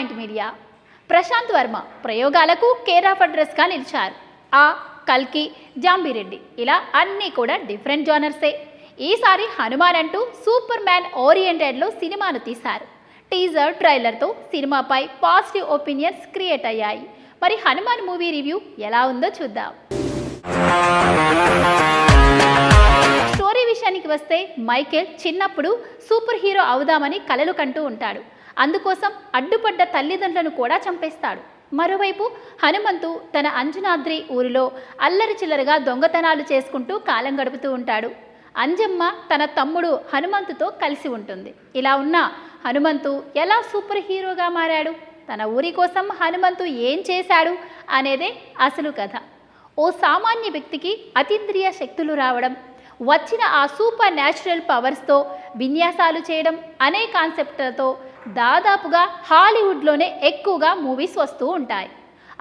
Point media. Prashanth Varma ప్రయోగాలకు care of అడ్రస్గా నిలిచారు. కల్కి, జాంబిరెడ్డి ఇలా అన్నీ కూడా డిఫరెంట్ జానర్సే. ఈసారి హనుమాన్ అంటూ సూపర్ మ్యాన్ ఓరియంటెడ్లో సినిమాను తీశారు. టీజర్, ట్రైలర్తో సినిమాపై పాజిటివ్ ఒపీనియన్స్ క్రియేట్ అయ్యాయి. మరి హనుమాన్ మూవీ రివ్యూ ఎలా ఉందో చూద్దాం. స్టోరీ విషయానికి వస్తే మైకేల్ చిన్నప్పుడు సూపర్ హీరో అవుదామని కలలు కంటూ ఉంటాడు. అందుకోసం అడ్డుపడ్డ తల్లిదండ్రులను కూడా చంపేస్తాడు. మరోవైపు హనుమంతు తన అంజనాద్రి ఊరిలో అల్లరి చిల్లరగా దొంగతనాలు చేసుకుంటూ కాలం గడుపుతూ ఉంటాడు. అంజమ్మ తన తమ్ముడు హనుమంతుతో కలిసి ఉంటుంది. ఇలా ఉన్న హనుమంతు ఎలా సూపర్ హీరోగా మారాడు, తన ఊరి కోసం హనుమంతు ఏం చేశాడు అనేదే అసలు కథ. ఓ సామాన్య వ్యక్తికి అతీంద్రియ శక్తులు రావడం, వచ్చిన ఆ సూపర్ న్యాచురల్ పవర్స్తో విన్యాసాలు చేయడం అనే కాన్సెప్ట్లతో దాదాపుగా హాలీవుడ్లోనే ఎక్కువగా మూవీస్ వస్తూ ఉంటాయి.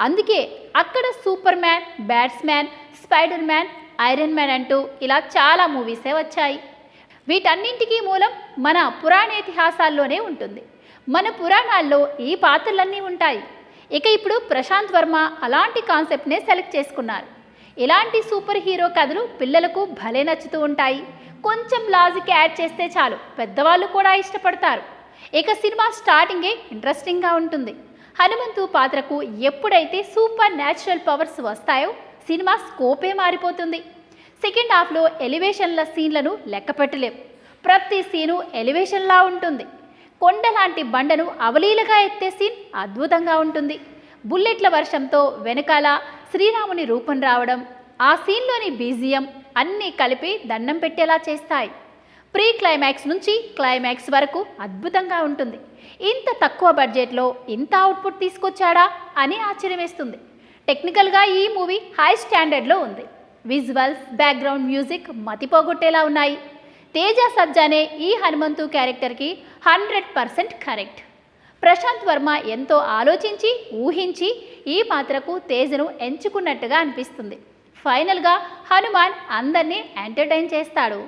అందుకే అక్కడ super man, batsman, spider man, iron man అంటూ ఇలా చాలా మూవీసే వచ్చాయి. వీటన్నింటికీ మూలం మన పురాణేతిహాసాల్లోనే ఉంటుంది. మన పురాణాల్లో ఈ పాత్రలన్నీ ఉంటాయి. ఇక ఇప్పుడు ప్రశాంత్ వర్మ అలాంటి కాన్సెప్ట్నే సెలెక్ట్ చేసుకున్నారు. ఇలాంటి సూపర్ హీరో కథలు పిల్లలకు భలే నచ్చుతూ ఉంటాయి. కొంచెం లాజిక్ యాడ్ చేస్తే చాలు, పెద్దవాళ్ళు కూడా ఇష్టపడతారు. ఇక సినిమా స్టార్టింగే ఇంట్రెస్టింగ్గా ఉంటుంది. హనుమంతు పాత్రకు ఎప్పుడైతే సూపర్ న్యాచురల్ పవర్స్ వస్తాయో సినిమా స్కోపే మారిపోతుంది. సెకండ్ హాఫ్లో ఎలివేషన్ల సీన్లను లెక్కపెట్టలేం. ప్రతి సీను ఎలివేషన్లా ఉంటుంది. కొండ లాంటి బండను అవలీలగా ఎత్తే సీన్ అద్భుతంగా ఉంటుంది. బుల్లెట్ల వర్షంతో వెనకాల శ్రీరాముని రూపం రావడం, ఆ సీన్లోని బీజిఎం అన్నీ కలిపి దండం పెట్టేలా చేస్తాయి. ప్రీ క్లైమాక్స్ నుంచి క్లైమాక్స్ వరకు అద్భుతంగా ఉంటుంది. ఇంత తక్కువ బడ్జెట్లో ఇంత అవుట్పుట్ తీసుకొచ్చాడా అని ఆశ్చర్యమేస్తుంది. టెక్నికల్గా ఈ మూవీ హై స్టాండర్డ్లో ఉంది. విజువల్స్, బ్యాక్గ్రౌండ్ మ్యూజిక్ మతిపోగొట్టేలా ఉన్నాయి. తేజ సజ్జానే ఈ హనుమంతు క్యారెక్టర్కి 100% కరెక్ట్. ప్రశాంత్ వర్మ ఎంతో ఆలోచించి ఊహించి ఈ పాత్రకు తేజను ఎంచుకున్నట్టుగా అనిపిస్తుంది. ఫైనల్గా హనుమాన్ అందరినీ ఎంటర్టైన్ చేస్తాడు.